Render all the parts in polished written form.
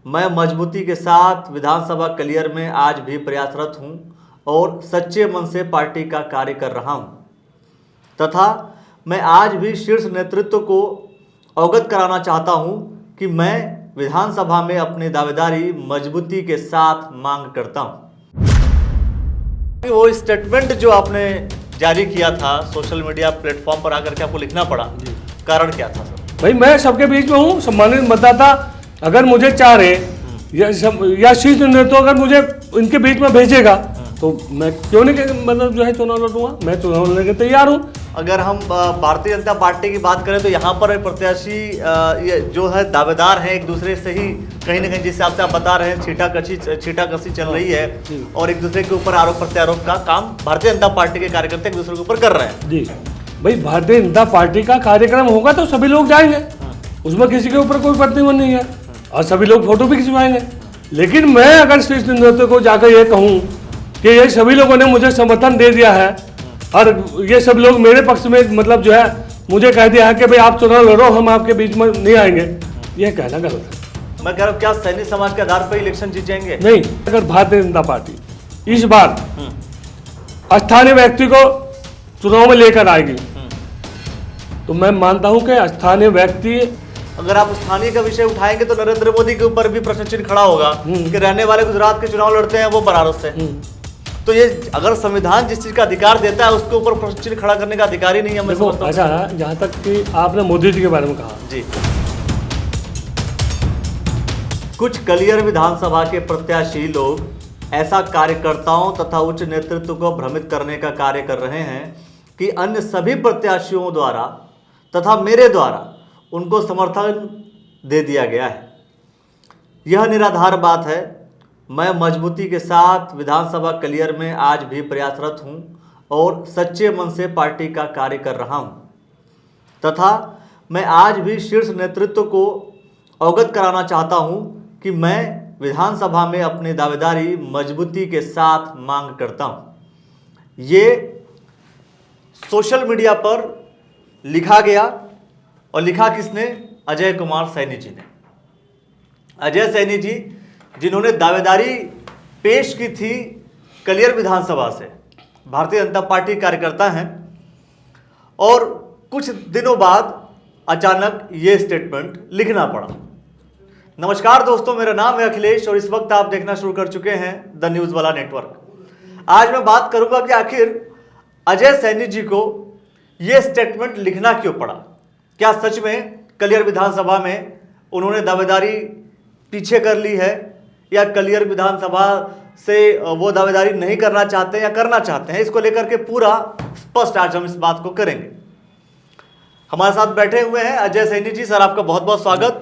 मैं मजबूती के साथ विधानसभा कलियर में आज भी प्रयासरत हूं और सच्चे मन से पार्टी का कार्य कर रहा हूं तथा मैं आज भी शीर्ष नेतृत्व को अवगत कराना चाहता हूं कि मैं विधानसभा में अपनी दावेदारी मजबूती के साथ मांग करता हूं। वो स्टेटमेंट जो आपने जारी किया था सोशल मीडिया प्लेटफॉर्म पर आकर के आपको लिखना पड़ा, कारण क्या था सर? भाई मैं सबके बीच में हूँ, सम्मानित मतदाता अगर मुझे चाह रहे या शीर्ष नेतृत्व अगर मुझे इनके बीच में भेजेगा तो मैं क्यों नहीं मतलब जो है चुनाव लड़ूंगा, मैं चुनाव लड़ने के तैयार हूँ। अगर हम भारतीय जनता पार्टी की बात करें तो यहाँ पर प्रत्याशी जो है दावेदार हैं एक दूसरे से ही कहीं ना कहीं, जिस हिसाब से आप बता रहे हैं छीटाकशी चल रही है और एक दूसरे के ऊपर आरोप प्रत्यारोप का काम भारतीय जनता पार्टी के कार्यकर्ता एक दूसरे के ऊपर कर रहे हैं। जी भाई, भारतीय जनता पार्टी का कार्यक्रम होगा तो सभी लोग जाएंगे, उसमें किसी के ऊपर कोई प्रतिबंध नहीं है और सभी लोग फोटो भी खिंचवाएंगे। लेकिन मैं अगर शीर्ष नेतृत्व को जाकर ये कहूँ कि ये सभी लोगों ने मुझे समर्थन दे दिया है और ये सब लोग मेरे पक्ष में मतलब जो है मुझे कह दिया है कि भाई आप चुनाव लड़ो, हम आपके बीच में नहीं आएंगे, यह कहना गलत है। मैं कह रहा हूँ क्या सैनी समाज के आधार पर इलेक्शन जीत जाएंगे? नहीं, अगर भारतीय जनता पार्टी इस बार स्थानीय व्यक्ति को चुनाव में लेकर आएगी तो मैं मानता हूं कि स्थानीय व्यक्ति, अगर आप स्थानीय का विषय उठाएंगे तो नरेंद्र मोदी के ऊपर भी प्रश्न चिन्ह खड़ा होगा कि रहने वाले गुजरात के चुनाव लड़ते हैं वो बनारस से। तो ये अगर संविधान जिस चीज का अधिकार देता है उसके ऊपर प्रश्न चिन्ह खड़ा करने का अधिकार ही नहीं है। देखो अच्छा, जहां तक कि आपने मोदी जी के बारे में कहा, जी, कुछ कलियर विधानसभा के प्रत्याशी लोग ऐसा कार्यकर्ताओं तथा उच्च नेतृत्व को भ्रमित करने का कार्य कर रहे हैं कि अन्य सभी प्रत्याशियों द्वारा तथा मेरे द्वारा उनको समर्थन दे दिया गया है। यह निराधार बात है। मैं मजबूती के साथ विधानसभा कलियर में आज भी प्रयासरत हूं और सच्चे मन से पार्टी का कार्य कर रहा हूं तथा मैं आज भी शीर्ष नेतृत्व को अवगत कराना चाहता हूं कि मैं विधानसभा में अपनी दावेदारी मजबूती के साथ मांग करता हूं। ये सोशल मीडिया पर लिखा गया और लिखा किसने? अजय कुमार सैनी जी ने। अजय सैनी जी जिन्होंने दावेदारी पेश की थी कलियर विधानसभा से, भारतीय जनता पार्टी कार्यकर्ता हैं और कुछ दिनों बाद अचानक ये स्टेटमेंट लिखना पड़ा। नमस्कार दोस्तों, मेरा नाम है अखिलेश और इस वक्त आप देखना शुरू कर चुके हैं द न्यूज़ वाला नेटवर्क। आज मैं बात करूंगा कि आखिर अजय सैनी जी को ये स्टेटमेंट लिखना क्यों पड़ा। क्या सच में कलियर विधानसभा में उन्होंने दावेदारी पीछे कर ली है या कलियर विधानसभा से वो दावेदारी नहीं करना चाहते या करना चाहते हैं? इसको लेकर के पूरा स्पष्ट आज हम इस बात को करेंगे। हमारे साथ बैठे हुए हैं अजय सैनी जी। सर, आपका बहुत बहुत स्वागत।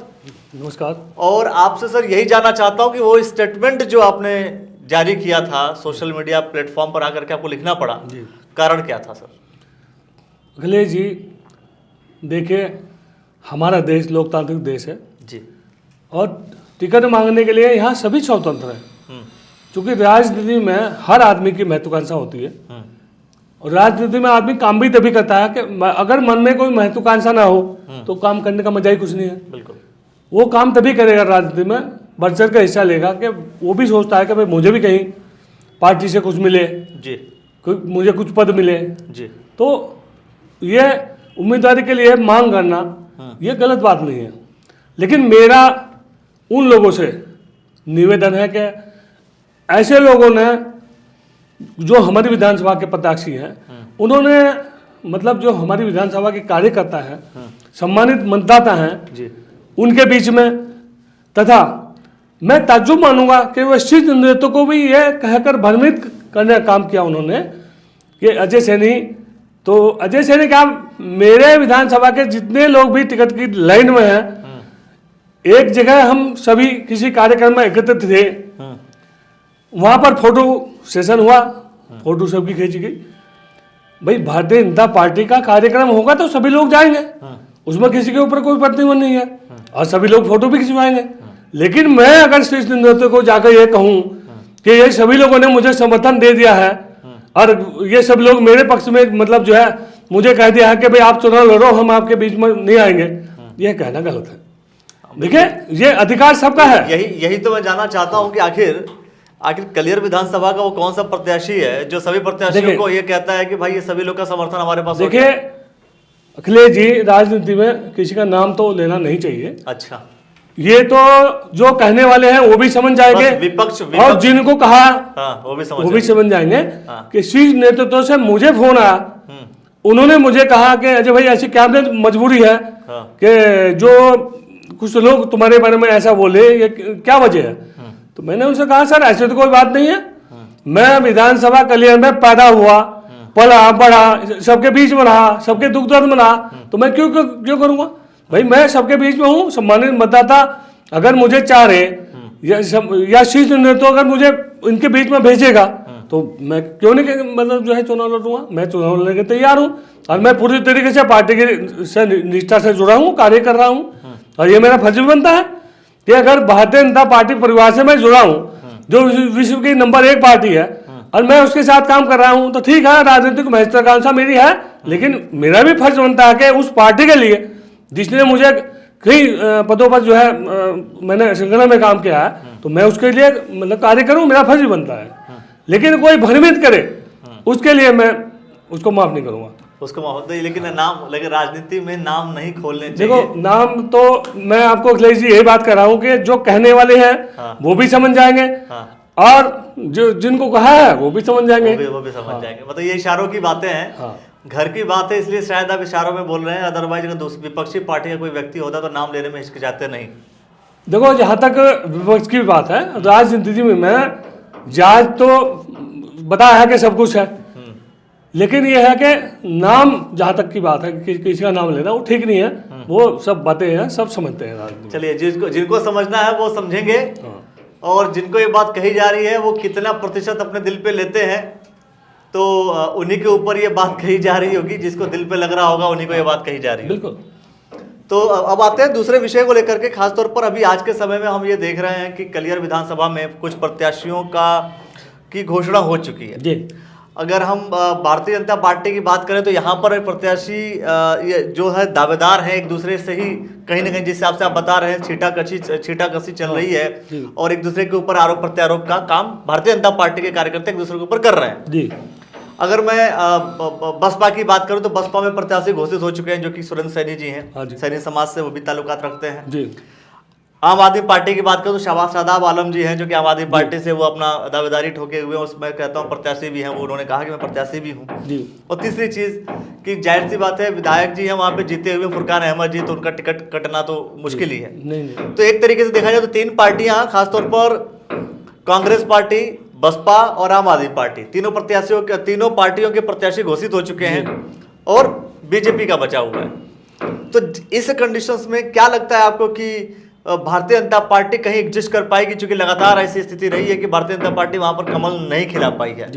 नमस्कार। और आपसे सर यही जानना चाहता हूं कि वो स्टेटमेंट जो आपने जारी किया था सोशल मीडिया प्लेटफॉर्म पर आकर के आपको लिखना पड़ा, कारण क्या था सर? अखिलेश जी, देखिए हमारा देश लोकतांत्रिक देश है जी और टिकट मांगने के लिए यहाँ सभी स्वतंत्र हैं। क्योंकि राजनीति में हर आदमी की महत्वाकांक्षा होती है और राजनीति में आदमी काम भी तभी करता है कि अगर मन में कोई महत्वाकांक्षा ना हो तो काम करने का मजा ही कुछ नहीं है। बिल्कुल, वो काम तभी करेगा राजनीति में, बढ़ चढ़ का हिस्सा लेगा कि वो भी सोचता है कि भाई मुझे भी कहीं पार्टी से कुछ मिले जी, मुझे कुछ पद मिले जी। तो ये उम्मीदवारी के लिए मांग करना ये गलत बात नहीं है। लेकिन मेरा उन लोगों से निवेदन है कि ऐसे लोगों ने जो हमारी विधानसभा के प्रत्याशी हैं उन्होंने मतलब जो हमारी विधानसभा के कार्यकर्ता हैं, सम्मानित मतदाता हैं जी, उनके बीच में, तथा मैं ताज्जुब मानूंगा कि वह शीर्ष नेतृत्व को भी यह कहकर भ्रमित करने का काम किया उन्होंने कि अजय सैनी, तो अजय सैनी क्या, मेरे विधानसभा के जितने लोग भी टिकट की लाइन में हैं, एक जगह हम सभी किसी कार्यक्रम में एकत्रित थे, वहां पर फोटो सेशन हुआ, फोटो सबकी खींची गई। भाई भारतीय जनता पार्टी का कार्यक्रम होगा तो सभी लोग जाएंगे, उसमें किसी के ऊपर कोई प्रतिबंध नहीं है और सभी लोग फोटो भी खिंचवाएंगे। लेकिन मैं अगर शीर्ष नेतृत्व को जाकर ये कहूँ कि ये सभी लोगों ने मुझे समर्थन दे दिया है और ये सब लोग मेरे पक्ष में मतलब जो है मुझे कह दिया है कि भाई आप चुनाव लड़ो, हम आपके बीच में नहीं आएंगे, यह कहना गलत है। देखिए ये अधिकार सबका है। यही तो मैं जानना चाहता हूं कि आखिर कलियर विधानसभा का वो कौन सा प्रत्याशी है जो सभी प्रत्याशियों को ये कहता है कि भाई ये सभी लोग का समर्थन हमारे पास हो गया? देखिए अखिलेश जी, राजनीति में किसी का नाम तो लेना नहीं चाहिए। अच्छा, ये तो जो कहने वाले हैं वो भी समझ जाएंगे, विपक्ष और जिनको कहा वो भी समझ जाएंगे कि शीर्ष नेतृत्व से मुझे फोन आया, उन्होंने मुझे कहा कि अजय भाई ऐसी क्या मजबूरी है कि जो कुछ लोग तुम्हारे बारे में ऐसा बोले, ये क्या वजह है? तो मैंने उनसे कहा सर ऐसे तो कोई बात नहीं है, मैं विधानसभा कल्याण में पैदा हुआ, पला बढ़ा, सबके बीच में रहा, सबके दुख दर्द में रहा, तो मैं क्यों क्यों करूंगा भाई? मैं सबके बीच में हूँ। सम्मानित मतदाता अगर मुझे चाह रहे या शीर्ष नेतृत्व अगर मुझे इनके बीच में भेजेगा तो मैं क्यों नहीं मतलब जो है चुनाव लड़ूंगा। मैं चुनाव लड़ने के तैयार हूँ और मैं पूरी तरीके से पार्टी की से निष्ठा से जुड़ा हूँ, कार्य कर रहा हूँ, और ये मेरा फर्ज भी बनता है कि अगर भारतीय जनता पार्टी परिवार से मैं जुड़ा हूँ जो विश्व की नंबर 1 पार्टी है और मैं उसके साथ काम कर रहा हूँ, तो ठीक है राजनीतिक महत्वाकांक्षा मेरी है, लेकिन मेरा भी फर्ज बनता है कि उस पार्टी के लिए जिसने मुझे कई पदों पर जो है मैंने संगठन में काम किया है, तो मैं उसके लिए मतलब कार्य करूँ, मेरा फर्ज बनता है। लेकिन कोई भ्रमित करे उसके लिए मैं उसको माफ नहीं करूंगा। उसको माफ नहीं, लेकिन राजनीति में नाम नहीं खोलने चाहिए। देखो नाम तो मैं आपको अखिलेश जी यही बात कर रहा हूँ कि जो कहने वाले हैं वो भी समझ जाएंगे, और जो जिनको कहा है वो भी समझ जाएंगे, वो भी समझ जाएंगे। मतलब ये इशारों की बातें हैं, घर की बात है, इसलिए शायद आप इशारों में बोल रहे हैं। अदरवाइज अगर विपक्षी पार्टी का कोई व्यक्ति होता तो नाम लेने में हिचकिचाते नहीं। देखो जहां तक विपक्ष की बात है, राजनीति में मैं जांच तो बताया है कि सब कुछ है, लेकिन यह है कि नाम जहां तक की बात है कि किसी का नाम लेना वो ठीक नहीं है। वो सब बातें हैं, सब समझते हैं राजनीति। चलिए, जिनको समझना है वो समझेंगे, और जिनको ये बात कही जा रही है वो कितना प्रतिशत अपने दिल पे लेते हैं, तो उन्हीं के ऊपर ये बात कही जा रही होगी। जिसको दिल पे लग रहा होगा उन्हीं को ये बात कही जा रही है। बिल्कुल। तो अब आते हैं दूसरे विषय को लेकर के। खासतौर पर अभी आज के समय में हम ये देख रहे हैं कि कलियर विधानसभा में कुछ प्रत्याशियों की घोषणा हो चुकी है जी। अगर हम भारतीय जनता पार्टी की बात करें तो यहाँ पर प्रत्याशी ये जो है दावेदार हैं एक दूसरे से ही कहीं ना कहीं, जिस हिसाब से आप बता रहे हैं छींटाकशी चल रही है, और एक दूसरे के ऊपर आरोप प्रत्यारोप का काम भारतीय जनता पार्टी के कार्यकर्ता एक दूसरे के ऊपर कर रहे हैं जी। अगर मैं बसपा की बात करूं तो बसपा में प्रत्याशी घोषित हो चुके हैं जो कि सुरेंद्र सैनी जी हैं, सैनी समाज से वो भी ताल्लुकात रखते हैं जी। आम आदमी पार्टी की बात करूं तो शादाब आलम जी हैं जो कि आम आदमी पार्टी से वो अपना दावेदारी ठोके हुए हैं, उसमें कहता हूं प्रत्याशी भी हैं वो, उन्होंने कहा कि मैं प्रत्याशी भी हूं जी। और तीसरी चीज कि जाहिर सी बात है विधायक जी हैं वहां पे जीते हुए फुरकान अहमद जी, तो उनका टिकट कटना तो मुश्किल ही है। नहीं। तो एक तरीके से देखा जाए तो 3 पार्टियां, खासतौर पर कांग्रेस पार्टी, बसपा और आम आदमी पार्टी, तीनों पार्टियों के प्रत्याशी घोषित हो चुके हैं और बीजेपी का बचा हुआ है। तो इस कंडीशंस में क्या लगता है आपको कि भारतीय जनता पार्टी कहीं एग्जिस्ट कर पाएगी? चूंकि लगातार ऐसी स्थिति रही है कि भारतीय जनता पार्टी वहां पर कमल नहीं खिला पाई है,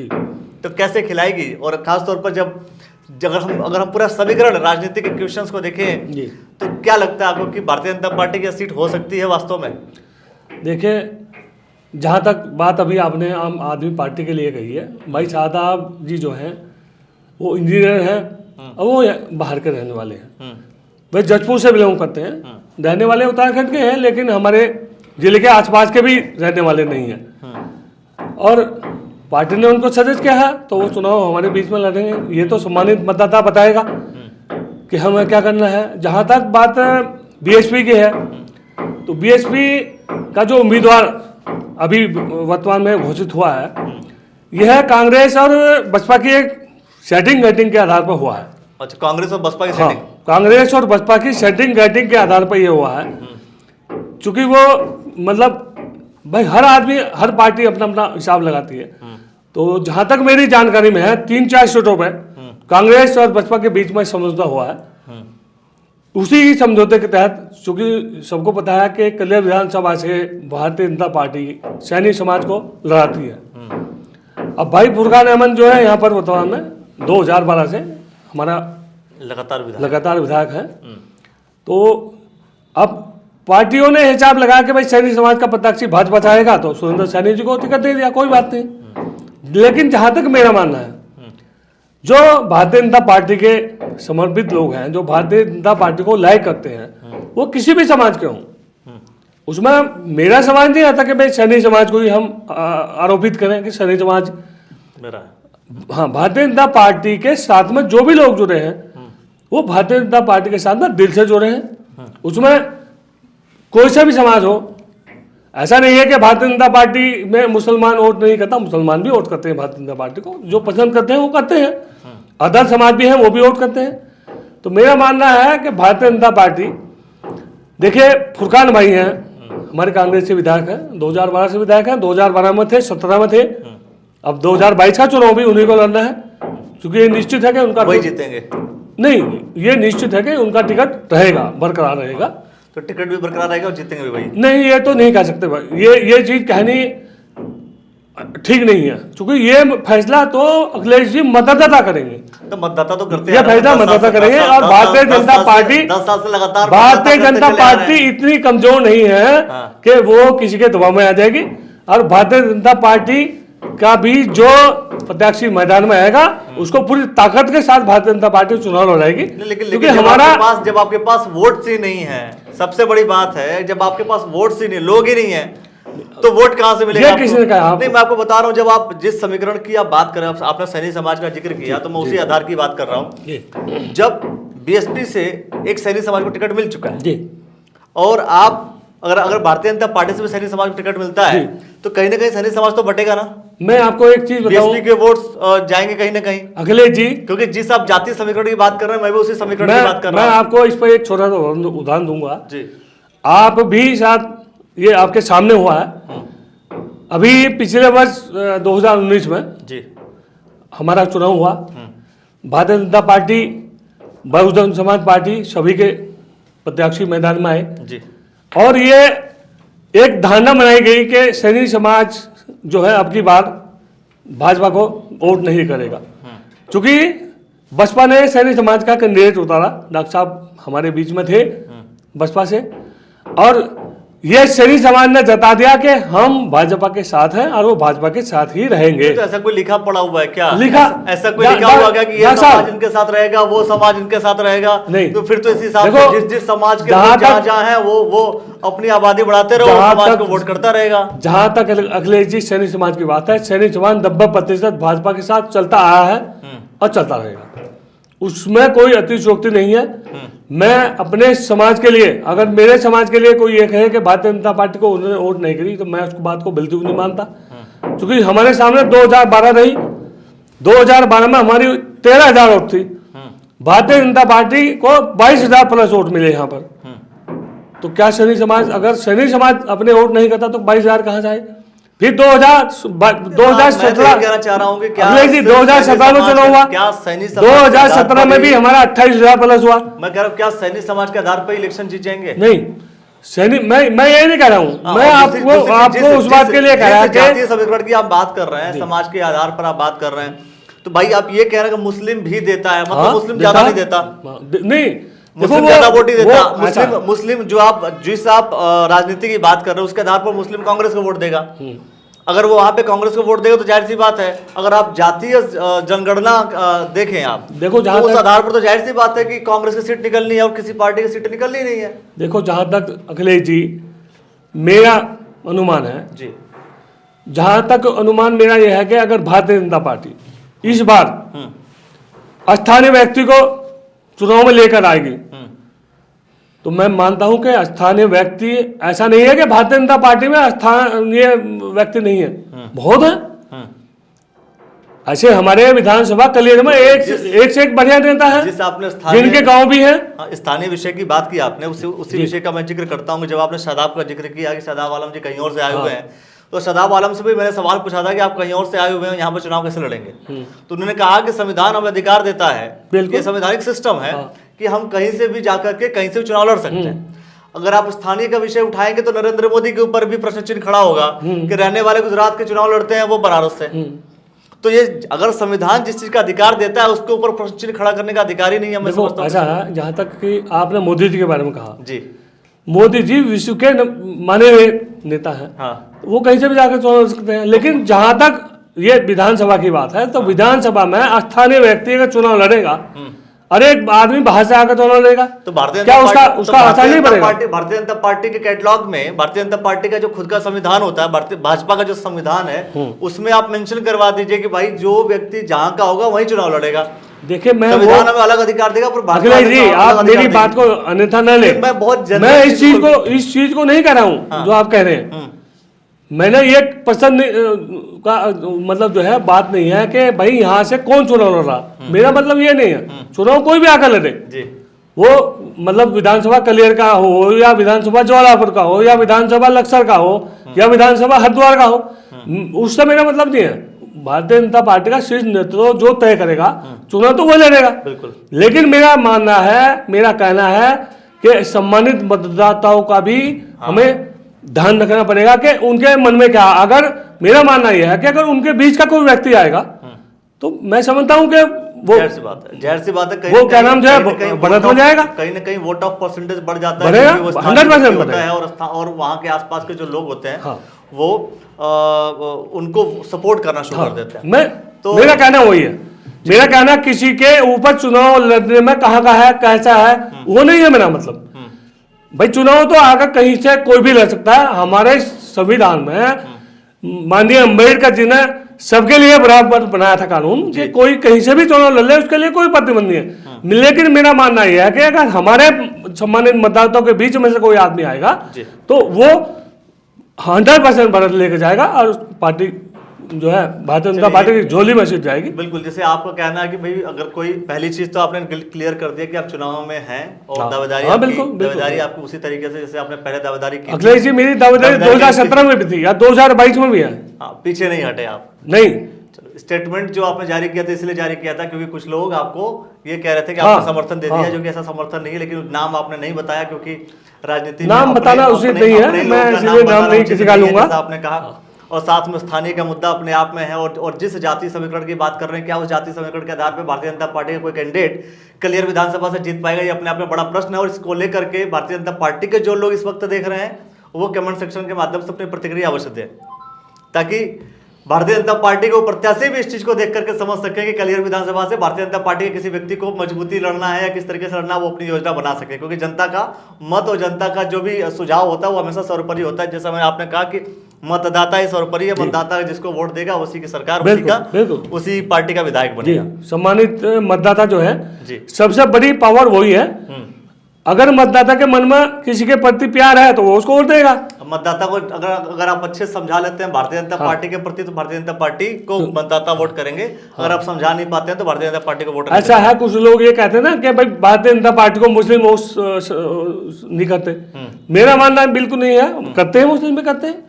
तो कैसे खिलाएगी? और खासतौर पर अगर हम पूरा समीकरण राजनीतिक के क्वेश्चंस को देखें तो क्या लगता है आपको कि भारतीय जनता पार्टी की सीट हो सकती है वास्तव में? देखिए, जहाँ तक बात अभी आपने आम आदमी पार्टी के लिए कही है, भाई शादाब जी जो हैं वो इंजीनियर हैं और वो बाहर के रहने वाले हैं, भाई जजपुर से बिलोंग करते हैं, रहने वाले उत्तराखंड के हैं, लेकिन हमारे जिले के आसपास के भी रहने वाले नहीं हैं, और पार्टी ने उनको सजेस्ट किया है तो वो चुनाव हमारे बीच में लड़ेंगे। ये तो सम्मानित मतदाता बताएगा कि हमें क्या करना है। जहाँ तक बात बीएसपी की है तो बीएसपी का जो उम्मीदवार अभी वर्तमान में घोषित हुआ है यह कांग्रेस और बसपा की एक सेटिंग गेटिंग के आधार पर हुआ है। अच्छा, कांग्रेस और बसपा की सेटिंग? कांग्रेस और बसपा की सेटिंग गेटिंग के आधार पर यह हुआ है, क्योंकि वो मतलब भाई हर आदमी हर पार्टी अपना अपना हिसाब लगाती है। तो जहां तक मेरी जानकारी में है 3-4 सीटों पर कांग्रेस और बसपा के बीच में समझौता हुआ है। उसी समझौते के तहत, चूंकि सबको पता है कि कलियर विधानसभा से भारतीय जनता पार्टी सैनी समाज को लड़ाती है। अब भाई फुरकान अहमद जो है यहाँ पर वर्तमान में 2012 से हमारा लगातार विधायक है। तो अब पार्टियों ने हिसाब लगा के भाई सैनी समाज का प्रत्याशी भाजपा चाहेगा तो सुरेंद्र सैनी जी को टिकट दे दिया, कोई बात नहीं। लेकिन जहां तक मेरा मानना है, जो भारतीय जनता पार्टी के समर्पित लोग हैं, जो भारतीय जनता पार्टी को लाइक करते हैं, वो किसी भी समाज के हों, उसमें मेरा समाज नहीं आता कि भाई सैनी समाज को ही हम आरोपित करें कि सैनी समाज मेरा हाँ, भारतीय जनता पार्टी के साथ में जो भी लोग जुड़े हैं वो भारतीय जनता पार्टी के साथ में दिल से जुड़े हैं। उसमें कोई सा भी समाज हो, ऐसा नहीं है कि भारतीय जनता पार्टी में मुसलमान वोट नहीं करता, मुसलमान भी वोट करते हैं भारतीय जनता पार्टी को, जो पसंद करते हैं वो करते हैं, अदर समाज भी हैं वो भी वोट करते हैं। तो मेरा मानना है कि भारतीय जनता पार्टी, देखिए फुरकान भाई हैं हमारे कांग्रेस से विधायक हैं, 2012 से विधायक हैं, 2012 में थे, 17 में थे, अब 2022 का चुनाव भी उन्हीं को लड़ना है, क्योंकि ये निश्चित है कि उनका वही जीतेंगे। नहीं, ये निश्चित है कि उनका टिकट रहेगा, बरकरार रहेगा। तो टिकट भी बरकरार रहेगा और जीतेंगे भी वही? नहीं, ये तो नहीं कह सकते भाई, ये चीज कहनी ठीक नहीं है, क्योंकि ये फैसला तो अखिलेश जी मतदाता करेंगे। तो मतदाता तो करते ये फैसला मतदाता करेंगे। और भारतीय जनता पार्टी 10 साल से लगातार भारतीय जनता पार्टी इतनी कमजोर नहीं है कि वो किसी के दबाव में आ जाएगी। और भारतीय जनता पार्टी का भी जो प्रत्याशी मैदान में आएगा उसको पूरी ताकत के साथ भारतीय जनता पार्टी चुनाव लड़ाएगी। लेकिन हमारा जब आपके पास वोट ही नहीं है, सबसे बड़ी बात है, जब आपके पास वोट ही नहीं, लोग ही नहीं है, तो वोट कहां से मिलेगा? किसने कहा? नहीं, मैं आपको बता रहा हूं, जब आप जिस समीकरण की आप बात कर रहे हैं, आपने सैनी समाज का जिक्र किया, तो मैं उसी आधार की बात कर रहा हूं। जब बीएसपी से एक सैनी समाज को टिकट मिल चुका है और आप अगर भारतीय जनता पार्टी से भी सैनी समाज को टिकट मिलता है तो कहीं ना कहीं सैनी समाज तो बटेगा ना। मैं आपको एक चीज बताऊं, बीएसपी के वोट्स जाएंगे कहीं ना कहीं अखिलेश जी, क्योंकि जिस आप जातीय समीकरण की बात कर रहे हैं मैं भी उसी समीकरण की बात कर रहा हूं। मैं आपको इस पर एक छोटा सा उदाहरण दूंगा जी। आप भी साथ, ये आपके सामने हुआ है अभी पिछले वर्ष 2019 में जी हमारा चुनाव हुआ, भारतीय जनता पार्टी, बहुजन समाज पार्टी सभी के प्रत्याशी मैदान में आए जी, और ये एक धारणा बनाई गई कि सैनी समाज जो है अब की बार भाजपा को वोट नहीं करेगा, क्योंकि बसपा ने सैनी समाज का कैंडिडेट उतारा, डॉक्टर साहब हमारे बीच में थे बसपा से, और ये सैनी समाज ने जता दिया कि हम भाजपा के साथ हैं और वो भाजपा के साथ ही रहेंगे। तो ऐसा कोई लिखा पड़ा हुआ है क्या? लिखा ऐसा कोई लिखा हुआ क्या कि ये समाज इनके साथ रहेगा, वो समाज इनके साथ रहेगा? नहीं, तो फिर तो इसी हिसाब से जिस समाज के जहां है वो अपनी आबादी बढ़ाते रहो, समाज को वोट करता रहेगा। जहां तक अखिलेश जी सैनी समाज की बात है, सैनी समाज 90% भाजपा के साथ चलता आया है और चलता रहेगा, उसमें कोई अतिशयोक्ति नहीं है। मैं अपने समाज के लिए, अगर मेरे समाज के लिए कोई ये कहे कि भारतीय जनता पार्टी को उन्होंने वोट नहीं करी, तो मैं उसको बात को बिल्कुल नहीं मानता, क्योंकि हमारे सामने 2012 रही, 2012 में हमारी 13,000 वोट थी, भारतीय जनता पार्टी को 22,000 प्लस वोट मिले यहाँ पर। तो क्या सैनी समाज, अगर सैनी समाज अपने वोट नहीं करता तो 22,000 कहाँ से आए? फिर 2017 कहना चाह रहा हूं कि क्या 2017 में चुनाव हुआ, क्या सैनी 2017 में भी हमारा 28,000 प्लस हुआ। मैं कह रहा हूं क्या सैनी समाज के आधार पर इलेक्शन जीतेंगे? नहीं, सैनी, मैं ये नहीं कह रहा हूं, मैं आपको उस बात के लिए कह रहा हूं कि जातीय समीकरण की आप बात कर रहे हैं, समाज के आधार पर आप बात कर रहे हैं, तो भाई आप ये कह रहे हैं कि मुस्लिम भी देता है, मतलब मुस्लिम ज्यादा नहीं देता? नहीं, मुस्लिम ज्यादा वोट ही देता। मुस्लिम जिस आप राजनीति की बात कर रहे हो उसके आधार पर मुस्लिम कांग्रेस को वोट देगा। अगर वो वहां पे कांग्रेस को वोट देगा तो जाहिर सी बात है, अगर आप जातीय जनगणना देखें, आप देखो तो उस आधार पर तो जाहिर सी बात है कि कांग्रेस की सीट निकलनी है और किसी पार्टी की सीट निकलनी नहीं है। देखो, जहां तक अखिलेश जी मेरा अनुमान है जी, जहां तक अनुमान मेरा यह है कि अगर भारतीय जनता पार्टी इस बार स्थानीय व्यक्ति को चुनाव में लेकर आएगी तो मैं मानता हूं कि स्थानीय व्यक्ति, ऐसा नहीं है कि भारतीय जनता पार्टी में स्थानीय व्यक्ति नहीं है, बहुत है ऐसे हमारे विधानसभा कलियर में एक से एक बढ़िया नेता है, जिस आपने जिनके गांव भी हैं। स्थानीय विषय की बात की आपने, उसी विषय का मैं जिक्र करता हूं। जब आपने शादाब का जिक्र किया कि शादाब आलम जी कहीं और से आए हुए हैं, तो शादाब आलम से भी मैंने सवाल पूछा था कि आप कहीं और से आए हुए हैं, यहाँ पर चुनाव कैसे लड़ेंगे? तो उन्होंने कहा कि संविधान हमें अधिकार देता है, ये संवैधानिक सिस्टम है कि हम कहीं से भी जाकर के कहीं से भी चुनाव लड़ सकते हैं। अगर आप स्थानीय का विषय उठाएंगे तो नरेंद्र मोदी के ऊपर भी प्रश्न चिन्ह खड़ा होगा कि रहने वाले गुजरात के चुनाव लड़ते हैं वो बनारस से। तो ये अगर संविधान जिस चीज का अधिकार देता है उसके ऊपर प्रश्न चिन्ह खड़ा करने का अधिकार ही नहीं है। मैं समझता हूं ऐसा है, जहां तक कि आपने मोदी जी के बारे में कहा जी, मोदी जी विश्व के माने हुए नेता हैं, वो कहीं से भी जाकर चुनाव लड़ सकते हैं। लेकिन जहां तक ये विधानसभा की बात है तो विधानसभा में स्थानीय व्यक्ति अगर चुनाव लड़ेगा अरे एक आदमी बाहर से आकर चुनाव लड़ेगा तो भारतीय क्या जनता उसका पार्टी- उसका आसान नहीं पड़ेगा? भारतीय जनता पार्टी के कैटलॉग में भारतीय जनता पार्टी का जो खुद का संविधान होता है, भाजपा का जो संविधान है, उसमें आप मेंशन करवा दीजिए कि भाई जो व्यक्ति जहां का होगा वहीं चुनाव लड़ेगा। देखिए मैं संविधान हमें अलग अधिकार देगा, पर भाजपा अखिलेश जी अलग आप अधिकार मेरी देगी। बात को अन्यथा न ले। मैं बहुत मैं जनरल इस चीज को नहीं कह रहा हूँ जो आप कह रहे हैं। मैंने ये पसंद का मतलब जो है बात नहीं है कि भाई यहाँ से कौन चुनाव लड़ रहा, मेरा मतलब ये नहीं है चुनाव कोई भी आकर लड़े, जी वो मतलब विधानसभा कलियर का हो या विधानसभा ज्वालापुर का हो या विधानसभा लक्सर का हो या विधानसभा हरिद्वार का हो, उससे मेरा मतलब नहीं है। भारतीय जनता पार्टी का शीर्ष नेतृत्व जो तय करेगा चुनाव तो वो लड़ेगा। बिल्कुल। लेकिन मेरा मानना है, मेरा कहना है कि सम्मानित मतदाताओं का भी हमें ध्यान रखना पड़ेगा कि उनके मन में क्या। अगर मेरा मानना यह है कि अगर उनके बीच का कोई व्यक्ति आएगा तो मैं समझता हूं कि वो जाहिर सी बात है, जाहिर सी बात है। कहीं वो न क्या कहीं- नाम जो है कहीं न कहीं बढ़त वोट हो जाएगा, कहीं ना कहीं वोट ऑफ परसेंटेज बढ़ जाता है, बढ़ेगा, क्योंकि वो स्थानीय 100% व्यक्ति होता बढ़ेगा। है और वहाँ के आसपास के जो लोग होते हैं हाँ। वो उनको सपोर्ट करना शुरू कर देते हैं। तो मेरा कहना वही है। मेरा कहना किसी के ऊपर चुनाव लड़ने में कहाँ का है कैसा है वो नहीं है मेरा मतलब। भाई चुनाव तो आकर कहीं से कोई भी लड़ सकता है। हमारे संविधान में माननीय अम्बेडकर जी ने सबके लिए बराबर बनाया था कानून कि कोई कहीं से भी चुनाव लड़ ले, उसके लिए कोई प्रतिबंध नहीं है। लेकिन मेरा मानना यह है कि अगर हमारे सम्मानित मतदाताओं के बीच में से कोई आदमी आएगा तो वो 100% बढ़त लेके जाएगा और पार्टी जो है भारतीय जनता पार्टी की झोली में सीट जाएगी। बिल्कुल, जैसे आपका कहना है कि भाई अगर कोई पहली चीज तो आपने क्लियर कर दिया कि आप चुनाव में हैं और दावेदारी हाँ, बिल्कुल। दावेदारी आपको उसी तरीके से जैसे आपने पहले दावेदारी की। अखिलेश जी मेरी दावेदारी 2017 में भी थी या 2022 में भी है। हाँ, पीछे नहीं हटे आप। नहीं, चलो, स्टेटमेंट जो आपने जारी किया था इसलिए जारी किया था क्योंकि कुछ लोग आपको ये कह रहे थे कि आपने समर्थन दे दिया, जो कि ऐसा समर्थन नहीं है। लेकिन नाम आपने नहीं बताया क्योंकि राजनीति में नाम बताना उचित नहीं है, मैं इसलिए नाम नहीं किसी का लूंगा। आपने कहा, और साथ में स्थानीय का मुद्दा अपने आप में है। और जिस जाति समीकरण की बात कर रहे हैं, क्या उस जाति समीकरण के आधार पर भारतीय जनता पार्टी का कोई कैंडिडेट कलियर विधानसभा से जीत पाएगा, ये अपने आप में बड़ा प्रश्न है। और इसको लेकर के भारतीय जनता पार्टी के जो लोग इस वक्त देख रहे हैं वो कमेंट सेक्शन के माध्यम से अपनी प्रतिक्रिया अवश्य दें, ताकि भारतीय जनता पार्टी को प्रत्याशी भी इस चीज को देख करके समझ सके कि कलियर विधानसभा से भारतीय जनता पार्टी के किसी व्यक्ति को मजबूती लड़ना है या किस तरीके से लड़ना, वो अपनी योजना बना सके। क्योंकि जनता का मत और जनता का जो भी सुझाव होता है वो हमेशा सर्वोपरि होता है। जैसा मैंने आपने कहा कि मतदाता ही सर्वोपरि है, मतदाता जिसको वोट देगा उसी की सरकार, उसी पार्टी का विधायक बनेगा। सम्मानित मतदाता जो है जी, सबसे बड़ी पावर वही है। अगर मतदाता के मन में किसी के प्रति प्यार है तो वो उसको वोट देगा। मतदाता को अगर आप अच्छे से समझा लेते हैं भारतीय जनता पार्टी के प्रति तो भारतीय जनता पार्टी को मतदाता वोट करेंगे। अगर आप समझा नहीं पाते हैं तो भारतीय जनता पार्टी को वोट ऐसा है। कुछ लोग ये कहते हैं ना कि भाई भारतीय जनता पार्टी को मुस्लिम नहीं करते। मेरा मानना बिल्कुल नहीं है, करते हैं, मुस्लिम भी करते हैं।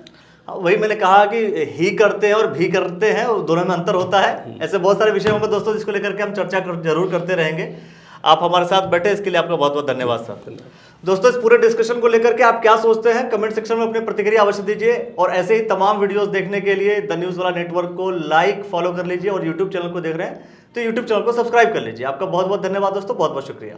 वही मैंने कहा कि ही करते हैं और भी करते हैं, दोनों में अंतर होता है। ऐसे बहुत सारे विषय होंगे दोस्तों जिसको लेकर के हम चर्चा जरूर करते रहेंगे। आप हमारे साथ बैठे इसके लिए आपका बहुत बहुत धन्यवाद सर। दोस्तों इस पूरे डिस्कशन को लेकर के आप क्या सोचते हैं कमेंट सेक्शन में अपनी प्रतिक्रिया अवश्य दीजिए। और ऐसे ही तमाम वीडियोस देखने के लिए द न्यूज़ वाला नेटवर्क को लाइक फॉलो कर लीजिए और यूट्यूब चैनल को देख रहे हैं तो यूट्यूब चैनल को सब्सक्राइब कर लीजिए। आपका बहुत बहुत धन्यवाद दोस्तों, बहुत बहुत शुक्रिया।